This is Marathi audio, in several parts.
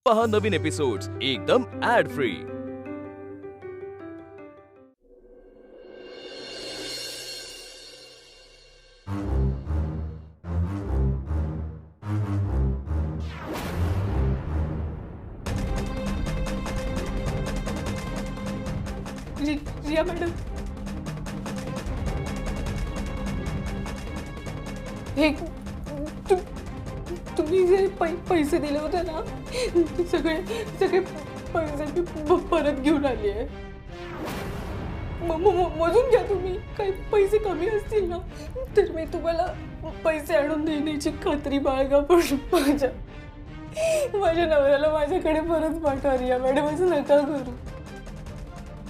पहा नवीन एपिसोड्स एकदम ऍड फ्री। रिया मॅडम, हे तुम्ही जे पैसे दिले होते ना, सगळे पैसे मी परत घेऊन आली आहे। मोजून घ्या तुम्ही, काही पैसे कमी असतील ना तर मी तुम्हाला पैसे आणून देण्याची खात्री बाळगा, पण माझ्या नवऱ्याला माझ्याकडे परत पाठवा रिया मॅडम, असं नका करू।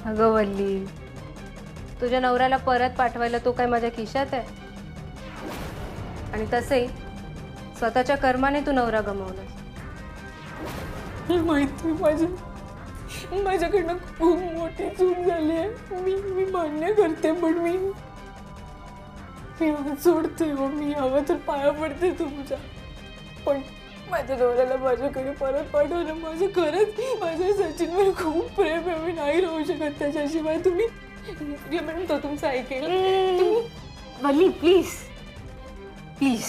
अगं वल्ली, तुझ्या नवऱ्याला परत पाठवायला तो काय माझ्या खिशात आहे? आणि तसंही स्वतःच्या कर्माने तू नवरा गमावलास। माहिती माझ्याकडनं खूप मोठी चूक झाली आहे, मी मान्य करते, पण मी सोडते हो, मी हवं तर पाया पडते तुमच्या, पण माझ्या नवऱ्याला माझ्याकडे परत पाठवलं। माझं खरंच माझ्या सचिनवर खूप प्रेम आहे, मी नाही राहू शकत त्याच्याशिवाय। तुम्ही मॅडम तो तुमचं ऐकेल तुम्ही? वल्ली प्लीज प्लीज,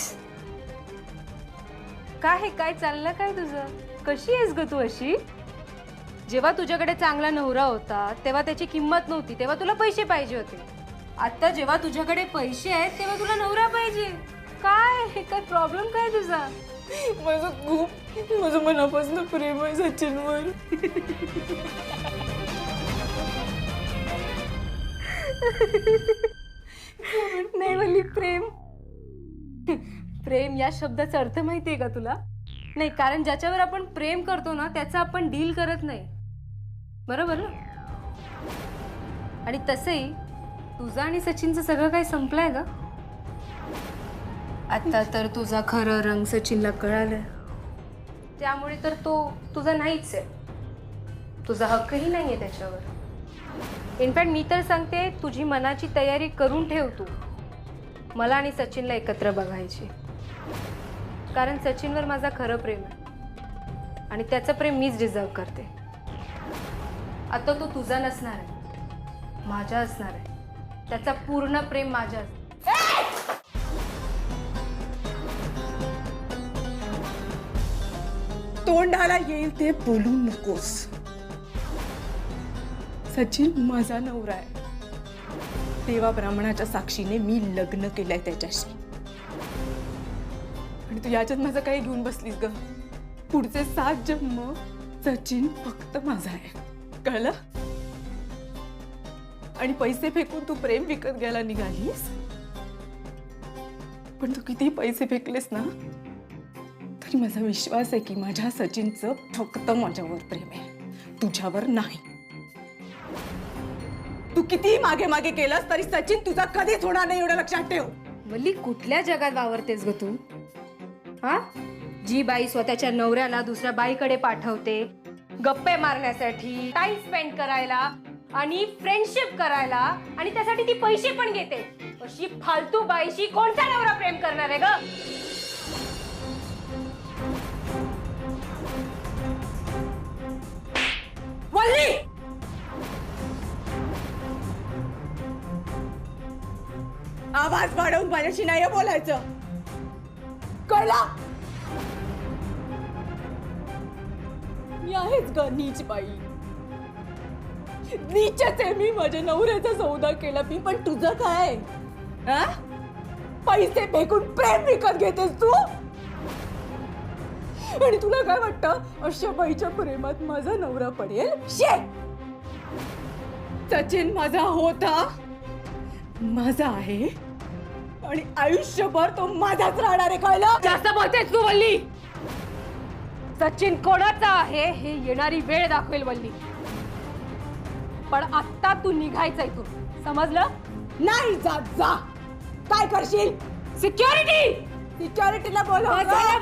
काय चाललं काय तुझं? कशी आहेस ग तू अशी? जेव्हा तुझ्याकडे चांगला नवरा होता तेव्हा त्याची किंमत नव्हती, तेव्हा तुला पैसे पाहिजे होते। आता जेव्हा तुझ्याकडे पैसे आहेत तेव्हा तुला नवरा पाहिजे। काय प्रॉब्लेम काय तुझा? माझं मनापासून प्रेम आहे सचिनवर। नाही वल्ली, प्रेम या शब्दाचा अर्थ माहितीये का तुला? नाही, कारण ज्याच्यावर आपण प्रेम करतो ना त्याचा आपण डील करत नाही, बरोबर ना? आणि तसंही तुझं आणि सचिनचं सगळं काही संपलंय का? आता तर तुझा खरं रंग सचिनला कळालाय, त्यामुळे तर तो तुझा नाहीच आहे, तुझा हक्कही नाहीये त्याच्यावर। इनफॅक्ट मी तर सांगते, तुझी मनाची तयारी करून ठेव तू, मला आणि सचिनला एकत्र बघायची, कारण सचिनवर माझा खरं प्रेम आहे आणि त्याचं प्रेम मीच डिझर्व करते। आता तो तुझा नसणार आहे, माझा असणार आहे, त्याचा पूर्ण प्रेम माझ्या। तोंडाला येईल ते बोलू नकोस। सचिन माझा नवरा आहे, देवा ब्राह्मणाच्या साक्षीने मी लग्न केलंय त्याच्याशी, आणि तू याच्यात माझं काही घेऊन बसलीस ग? पुढचे 7 जन्म सचिन फक्त माझा आहे, कळलं? आणि पैसे फेकून तू प्रेम विकत घ्यायला निघालीस, पण तू किती पैसे फेकलेस ना तरी माझा विश्वास आहे की माझ्या सचिनचं फक्त माझ्यावर प्रेम आहे, तुझ्यावर नाही। तू किती मागे मागे केलंस तरी सचिन तुझा कधीच होणार नाही, एवढं लक्षात ठेव। वल्ली, कुठल्या जगात वावरतेस ग तू? हा, जी बाई स्वतःच्या नवऱ्याला दुसऱ्या बाईकडे पाठवते गप्पे मारण्यासाठी, टाइम स्पेंड करायला आणि फ्रेंडशिप करायला, आणि त्यासाठी ती पैसे पण घेते, अशी फालतू बाईशी कोणता नवरा प्रेम करणार आहे ग? वल्ली, आवाज वाढवून माझ्याशी नाही बोलायचं, कळलं? मी आहेच ग नीच बाई, नीचच आहे मी, माझ्या नवऱ्याचा सौदा केला मी, पण तुझं काय? हा, पैसे फेकून प्रेम विकत घेतेस तू? आणि तुला काय वाटतं अशा बाईच्या प्रेमात माझा नवरा पडेल? शे, सचिन माझा होता, माझा आहे, आणि आयुष्यभर तो माझाच राहणार आहे, कळलं? जास्त बोलतेस तू वल्ली। सचिन कोणाचा आहे हे येणारी वेळ दाखवेल वल्ली, पण आता तू निघायचं इथून, समजलं? नाही जात, जा। काय करशील? सिक्युरिटीला बोलव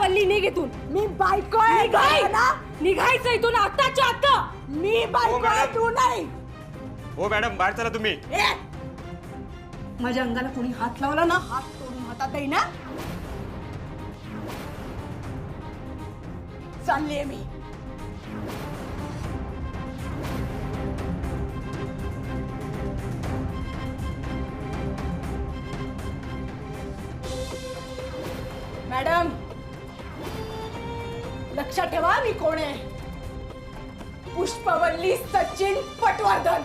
वल्ली, निघ इथून। मी बायको आहे ना, निघायचं इथून आत्ताच्या आत्ता। मी बायको आहे, तू नाही। हो मॅडम, बाहेर चला तुम्ही। माझ्या अंगाला कोणी हात लावला ना, हात तोडून हातात आहे ना। चाललीये मी, मॅडम, लक्षात ठेवा मी कोण आहे. पुष्पवल्ली सचिन पटवर्धन.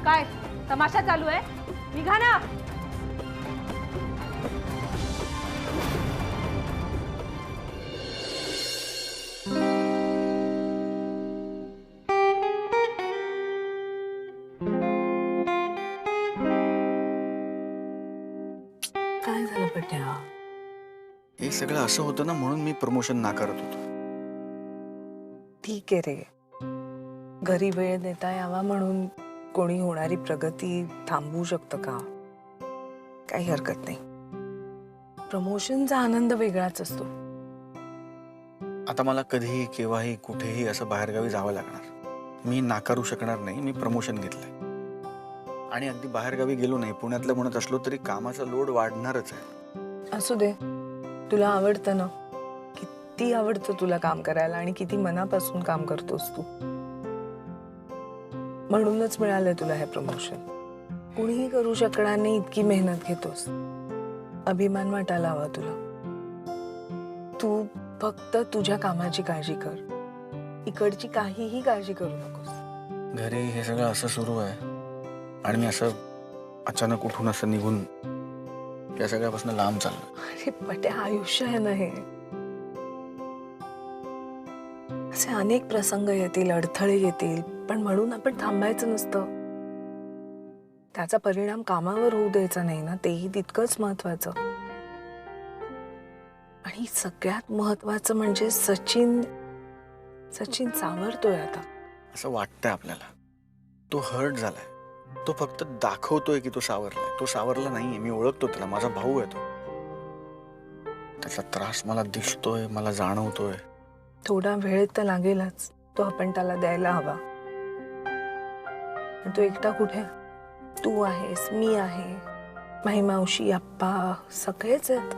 काय तमाशा चालू आहे? निघा ना. काय झालं पट्या? हे सगळं असं होतं ना म्हणून मी प्रमोशन नाकारत होतो. ठीक आहे रे, घरी वेळ देता यावा म्हणून कोणी होणारी प्रगती थांबवू शकतं का? काही हरकत नाही. प्रमोशनचा आनंद वेगळाच असतो. आता मला कधीही केव्हाही कुठेही असं बाहेरगावी जावं लागणार. मी नाकारू शकणार नाही. मी प्रमोशन घेतलंय आणि अगदी बाहेरगावी गेलो नाही, पुण्यातलं म्हणत असलो तरी कामाचा लोड वाढणारच आहे. असू दे, तुला आवडतं ना. किती आवडतं तुला काम करायला आणि किती मनापासून काम करतोस तू. म्हणूनच मिळालंय तुला हे प्रमोशन. कुणीही करू शकणार नाही इतकी मेहनत घेतोस. अभिमान वाटायला हवा तुला. तू फक्त तुझ्या कामाची काळजी कर. इकडची काहीही काळजी करू नकोस. घरी हे सगळं असं सुरू आहे आणि मी असं अचानक उठून असं निघून या सगळ्यापासून लांब चाललो. अरे पट्या, आयुष्य आहे ना हे. असे अनेक प्रसंग येतील, अडथळे येतील, पण म्हणून आपण थांबायचं नसतं. त्याचा परिणाम कामावर होऊ द्यायचा नाही ना, तेही तितकंच महत्वाचं. आणि सगळ्यात महत्वाचं म्हणजे सचिन सावरतोय आता. असं वाटतंय आपल्याला. तो हर्ट झालाय. तो फक्त दाखवतोय की तो सावरलाय. तो सावरला नाहीये. मी ओळखतो त्याला. माझा भाऊ आहे तो. त्याचा त्रास मला दिसतोय, मला जाणवतोय. थोडा वेळ तर लागेलच. तो आपण त्याला द्यायला हवा. तो एकटा कुठे? तू आहेस, मी आहे, माई मावशी, आप्पा, सगळेच आहेत.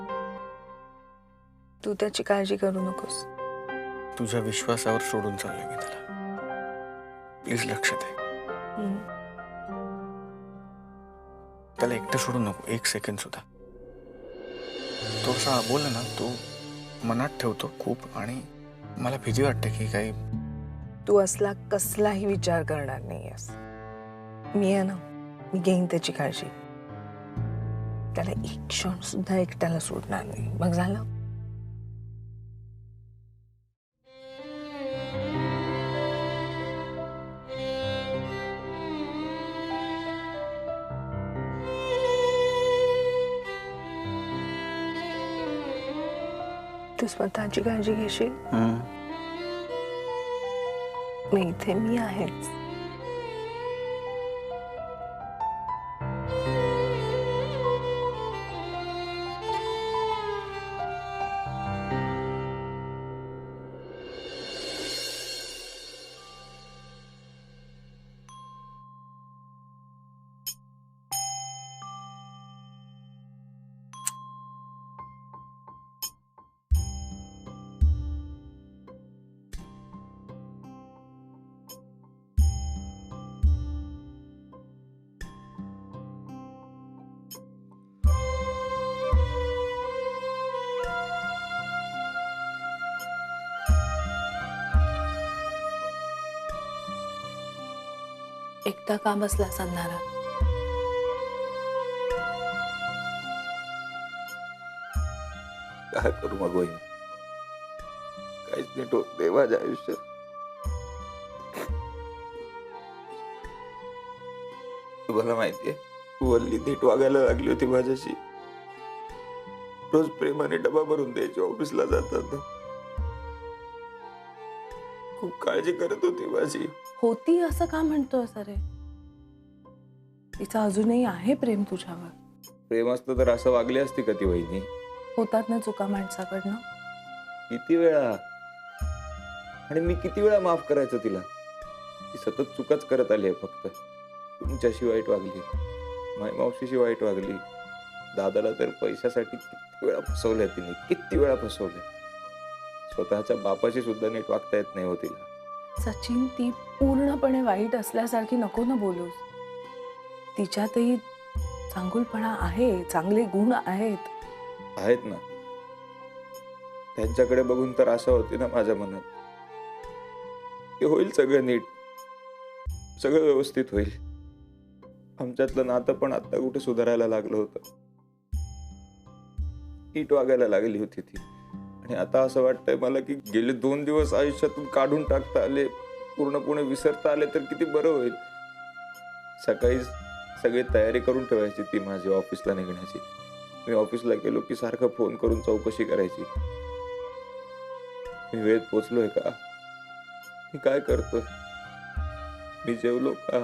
तू त्याची काळजी करू नकोस. तुझ्या विश्वासावर सोडून चाललोय मी त्याला. प्लीज लक्ष दे. त्याला एकटं सोडू नको एक सेकंड सुद्धा. तो असा बोलला ना, तो मनात ठेवतो खूप आणि मला भीती वाटते की काही. तू असला कसलाही विचार करणार नाहीयेस. मी आहे ना, मी घेईन त्याची काळजी. त्याला एक क्षण सुद्धा एकट्याला सोडणार नाही. मग झालं. तू स्वतःची काळजी घेशील. मी इथे मी आहेच. एकटा का बसला सांगणारा? काय करू मग वहिनी? काहीच नीट होत नाही माझ्या आयुष्यात. तुम्हाला माहितीये, वल्ली नीट वागायला लागली होती माझ्याशी. रोज प्रेमाने डबा भरून द्यायची ऑफिसला जातात. खूप काळजी करत होती माझी. होती असं का म्हणतोय सरे? तिचं अजूनही आहे प्रेम तुझ्यावर. प्रेम असतं तर असं वागली असती का ती वहिनी? होतात ना चुका माणसाकडनं. किती वेळा, आणि मी किती वेळा माफ करायचं तिला. ती सतत चुकाच करत आली आहे. फक्त तुमच्याशी वाईट वागली, माय मावशीशी वाईट वागली, दादाला तर पैशासाठी किती वेळा फसवलंय तिने, किती वेळा फसवलंय. स्वतःच्या बापाशी सुद्धा नीट वागता येत नाही हो तिला. सचिन, ती पूर्णपणे वाईट असल्यासारखी नको ना बोलूस. तिच्यातही चांगुलपणा आहे, चांगले गुण आहेत. आहेत ना. त्यांच्याकडे बघून तर असं होते ना माझ्या मनात की होईल सगळं नीट, सगळं व्यवस्थित होईल. आमच्यातलं नातं पण आता कुठे सुधारायला लागलं होतं. नीट वागायला लागली होती ती. आणि आता असं वाटतंय मला की गेले 2 दिवस आयुष्यातून काढून टाकता आले, पूर्णपणे विसरता आले तर किती बरं होईल. सकाळी सगळी तयारी करून ठेवायची ती माझी ऑफिसला निघण्याची. मी ऑफिसला गेलो की सारखं फोन करून चौकशी करायची. मी वेळेत पोचलोय का, मी काय करतोय, मी जेवलो का,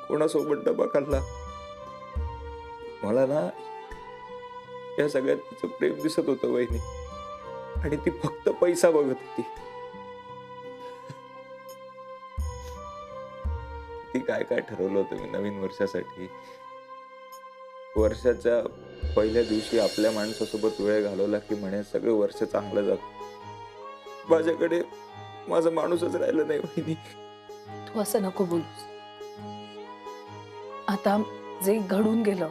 कोणासोबत डबा खाल्ला. मला ना या सगळ्यात तिचं प्रेम दिसत होतं वहिनी. आणि ती फक्त पैसा बघत होती. ती काय काय ठरवलं होतं मी नवीन वर्षासाठी. वर्षाच्या पहिल्या दिवशी आपल्या माणसासोबत वेळ घालवला की म्हणे सगळं वर्ष चांगलं जात. माझ्याकडे माझा माणूसच राहिला नाही वहिनी. तू असं नको बोलूस. आता जे घडून गेलं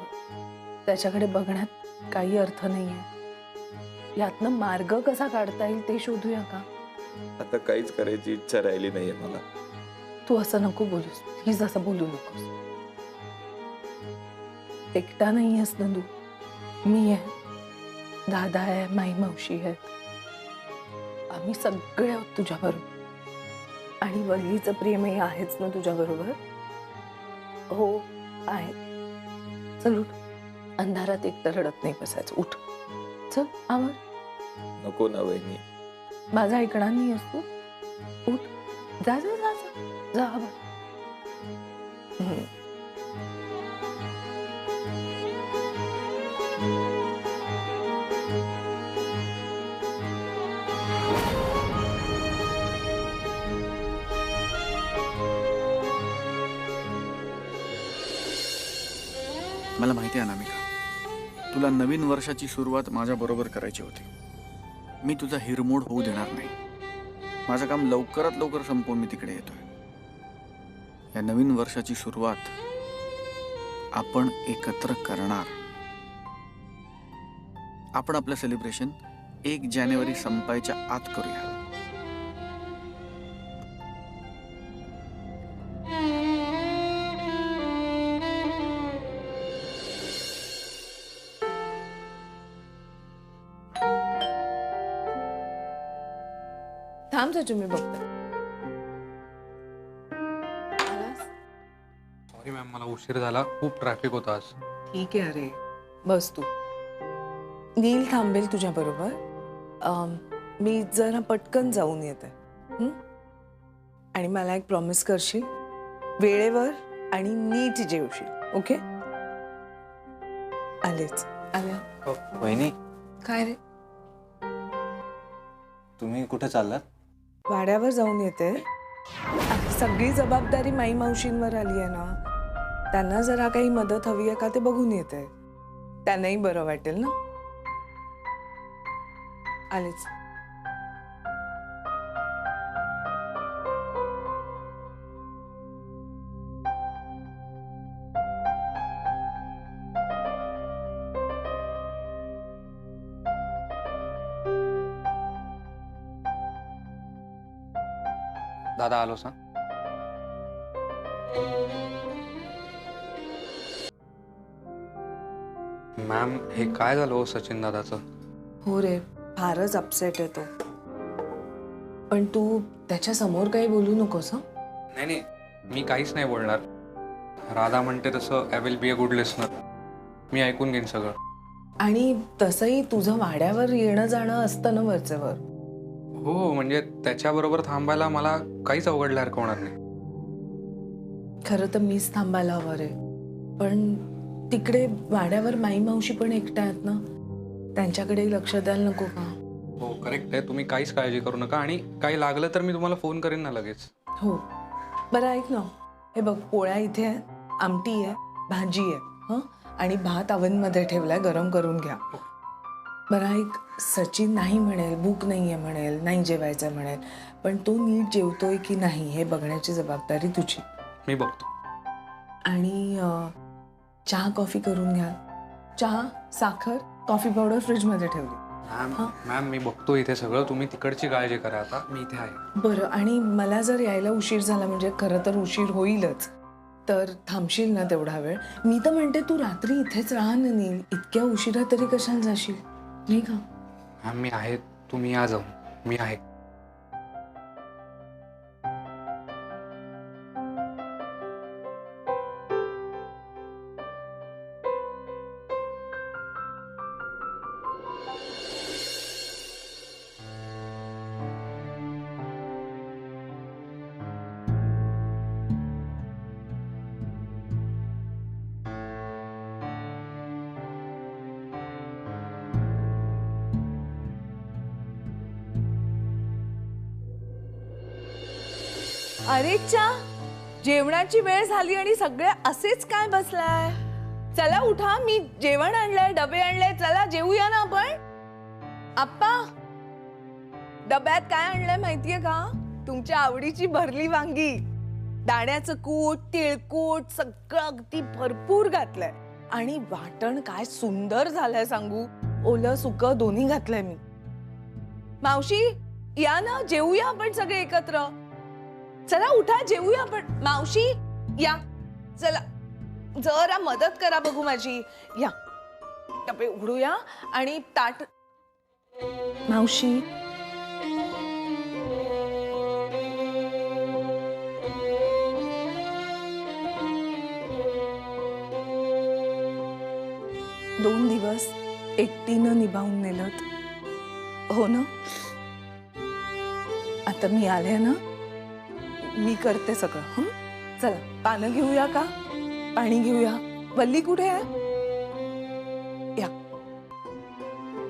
त्याच्याकडे बघण्यात काही अर्थ नाहीये. यातनं मार्ग कसा काढता येईल ते शोधूया का? आता काहीच करायची इच्छा राहिली नाहीये मला. तू असं नको बोलूस, प्लीज असं बोलू नकोस. एकटा नाही आहेस ना तू. मी आहे, दादा आहे, माई मावशी आहे. आम्ही सगळे आहोत तुझ्या बरोबर. आणि वल्लीचं प्रेमही आहेच ना तुझ्या बरोबर. हो आहे. चल उठ. अंधारात एकटं रडत नाही बसायचं. उठ, चल आवर. नको ना वहिनी. माझा ऐकणार नाही आहेस तू. उठ, जा जा जा जा, जा आवर. मला माहिती आहे अनामिका, तुला नवीन वर्षाची सुरुवात माझ्याबरोबर करायची होती. मी तुझा हिरमोड होऊ देणार नाही. माझं काम लवकरात लवकर संपवून मी तिकडे येतोय. या नवीन वर्षाची सुरुवात आपण एकत्र करणार. आपण आपलं सेलिब्रेशन 1 जानेवारी संपायच्या आत करूया. थांब सचिन, मी बघते. आलास? सॉरी मॅम, मला उशीर झाला. खूप ट्रॅफिक होता आज. ठीक आहे. अरे बस तू. नील थांबेल तुझ्या बरोबर. मी जरा पटकन जाऊन येते. आणि मला एक प्रॉमिस करशील, वेळेवर आणि नीट जेवशील. ओके? आलेच आल्या. वहिनी, काय रे? तुम्ही कुठे चाललात? वाड्यावर जाऊन येते. आता सगळी जबाबदारी माई मावशींवर आली आहे ना. त्यांना जरा काही मदत हवी आहे का ते बघून येते. त्यांनाही बरं वाटेल ना. आलेच. दादा आलो सांग. मॅम, हे काय झालं हो सचिन दादाचं? हो रे, फारच अपसेट आहे तो. पण तू त्याच्या समोर काही बोलू नकोस. हं? नाही नाही, मी काहीच नाही बोलणार. राधा म्हणते तसं I will be a good listener. मी ऐकून घेईन सगळं. आणि तसंही तुझं वाड्यावर येणं जाणं असतं ना वरचेवर. हो, म्हणजे त्याच्याबरोबर थांबायला मला काहीच अवघडल्यासारखं होणार नाही. खरं तर मीच थांबायला हवं रे. पण तिकडे वाड्यावर माई मावशी पण एकट्या आहेत ना. त्यांच्याकडे लक्ष द्यायला नको का? हो करेक्ट आहे. तुम्ही काहीच काळजी करू नका. आणि काही लागलं तर मी तुम्हाला फोन करेन ना लगेच. हो. बरं ऐक ना, हे बघ, पोळ्या इथे आहे, आमटी आहे, भाजी आहे. हं? आणि भात ओव्हनमध्ये ठेवलाय, गरम करून घ्या. बरं ऐक, सचिन नाही म्हणेल, भूक नाहीये म्हणेल, नाही जेवायचं म्हणेल, पण तो नीट जेवतोय की नाही हे बघण्याची जबाबदारी तुझी. मी बघतो. आणि चहा कॉफी करून घ्या. चहा, साखर, कॉफी पावडर फ्रीजमध्ये ठेवली. मॅम मी बघतो इथे सगळं. तुम्ही तिकडची काळजी करा, आता मी इथे आहे. बरं, आणि मला जर यायला उशीर झाला, म्हणजे खरं तर उशीर होईलच, तर थांबशील ना तेवढा वेळ? मी तर म्हणते तू रात्री इथेच राहा ना नील, इतक्या उशिरा तरी कशाला जाशील, नाही का? मॅम मी आहे, तुम्ही या जाऊन, मी आहे. अरे चा, जेवणाची वेळ झाली आणि सगळे असेच काय बसलाय? चला उठा, मी जेवण आणलंय, डबे आणले, चला जेवूया ना आपण. आप्पा, डब्यात काय आणलंय माहितीये का? तुमच्या आवडीची भरली वांगी, दाण्याचं कूट, तिळकूट सगळं अगदी भरपूर घातलंय. आणि वाटण काय सुंदर झालंय सांगू, ओलं सुकं दोन्ही घातलंय मी. मावशी या ना, जेवूया आपण सगळे एकत्र. चला उठा, जेवूया आपण. मावशी या, चला जरा मदत करा बघू माझी. या, डबे उघडूया आणि ताट. मावशी दोन दिवस एकटीनं निभावून नेलत, हो ना? आता मी आले ना, मी करते सगळं. चला पानं घेऊया का? पाणी घेऊया. वल्ली कुठे आहे? या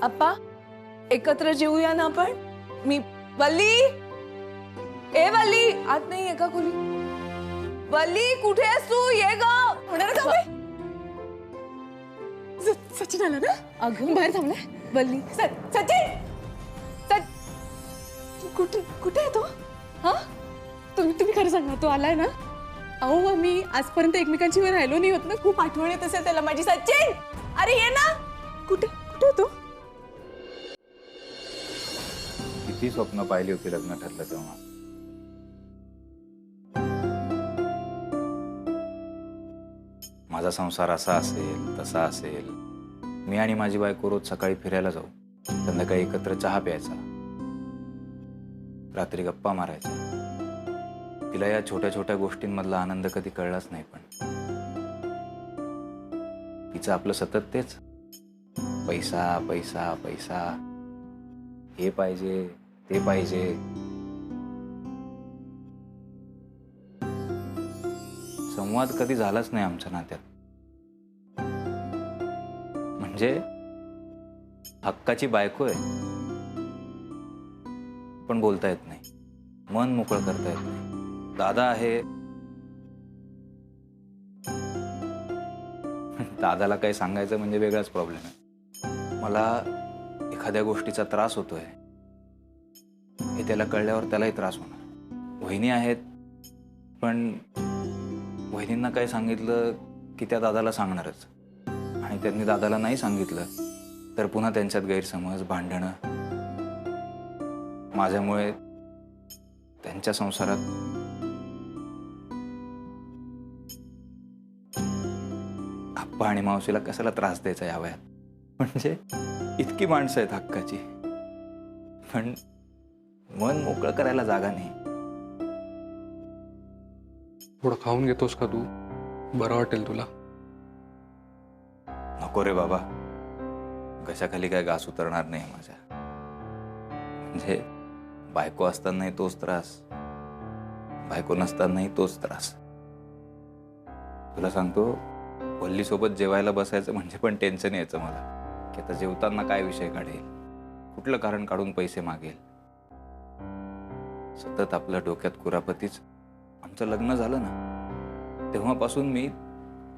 आप्पा, एकत्र जेवूया ना आपण. मी वल्ली, ए वल्ली, आत नाही आहे का खोली? वल्ली कुठे आहेस तू? ये ग. होणार का? सचिन आला ना? अगं बाहेर थांबलाय. वल्ली, सचिन, कुठे कुठे आहे तो? हा, तुम्ही खरं सांगा, तो आलाय ना? अहो मी आजपर्यंत एकमेकांची वर राहिलो नाही होत ना, खूप आठवण येत असेल त्याला माझी. सचिन, अरे ये ना. कुठे कुठे तो? किती स्वप्न पाहिली होती लग्न ठरलं तेव्हा. माझा संसार असा असेल, तसा असेल. मी आणि माझी बायको रोज सकाळी फिरायला जाऊ, संध्याकाळी एकत्र चहा प्यायचा, रात्री गप्पा मारायचा. तिला या छोट्या छोट्या गोष्टींमधला आनंद कधी कळलाच नाही. पण तिचं आपलं सतत तेच, पैसा पैसा पैसा, हे पाहिजे ते पाहिजे. संवाद कधी झालाच नाही आमच्या नात्यात. म्हणजे हक्काची बायको आहे, पण बोलता येत नाही, मन मोकळं करता येत नाही. दादा आहे, दादाला काही सांगायचं म्हणजे वेगळाच प्रॉब्लेम आहे. मला एखाद्या गोष्टीचा त्रास होतोय हे त्याला कळल्यावर त्यालाही त्रास होणार. वहिनी आहेत, पण वहिनींना काही सांगितलं की त्या दादाला सांगणारच, आणि त्यांनी दादाला नाही सांगितलं तर पुन्हा त्यांच्यात गैरसमज, भांडणं. माझ्यामुळे त्यांच्या संसारात आप्पा आणि मावशीला कशाला त्रास द्यायचा या वयात. म्हणजे इतकी माणसं आहेत हक्काची, पण मन मोकळं करायला जागा नाही. थोडं खाऊन घेतोस का तू? बरं वाटेल तुला. नको रे बाबा, कशाखाली काय घास उतरणार नाही माझ्या. म्हणजे बायको असतानाही तोच त्रास, बायको नसतानाही तोच त्रास. तुला सांगतो, वल्लीसोबत जेवायला बसायचं म्हणजे पण टेन्शन यायचं मला, की आता जेवताना काय विषय काढेल, कुठलं कारण काढून पैसे मागेल. सतत आपल्या डोक्यात कुरापतीच. आमचं लग्न झालं ना तेव्हापासून मी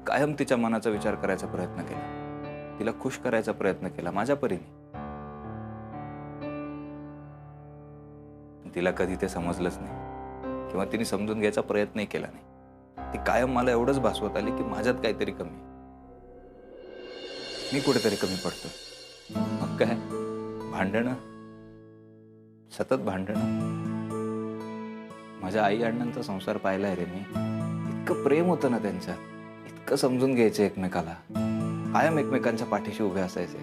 कायम तिच्या मनाचा विचार करायचा प्रयत्न केला, तिला खुश करायचा प्रयत्न केला माझ्या परीने. तिला कधी ते समजलंच नाही किंवा तिने समजून घ्यायचा प्रयत्नही केला नाही. ती कायम मला एवढंच भासवत आली की माझ्यात काहीतरी कमी आहे. मी कुठेतरी कमी पडतो. मग काय, भांडणं, सतत भांडणं. माझ्या आई अण्णांचा संसार पाहिलाय रे मी. इतकं प्रेम होतं ना त्यांच्यात, इतकं समजून घ्यायचे एकमेकाला, कायम एकमेकांच्या पाठीशी उभे असायचे.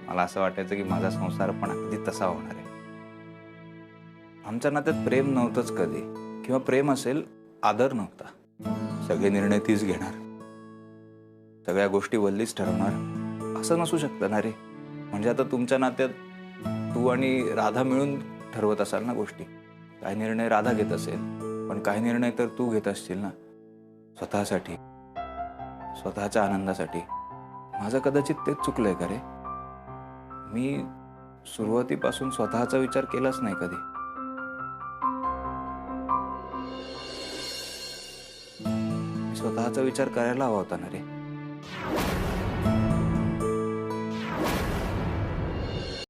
मला असं वाटायचं की माझा संसार पण अगदी तसा होणार आहे. आमच्या नात्यात प्रेम नव्हतंच कधी, किंवा प्रेम असेल आदर नव्हता. सगळे निर्णय तीच घेणार, सगळ्या गोष्टी वल्लीच ठरवणार, असं नसू शकतं ना रे. म्हणजे आता तुमच्या नात्यात तू आणि राधा मिळून ठरवत असाल ना गोष्टी. काही निर्णय राधा घेत असेल, पण काही निर्णय तर तू घेत असशील ना, स्वतःसाठी, स्वतःच्या आनंदासाठी. माझं कदाचित तेच चुकलंय का रे. मी सुरुवातीपासून स्वतःचा विचार केलाच नाही कधी. स्वतःचा विचार करायला हवा होता ना रे.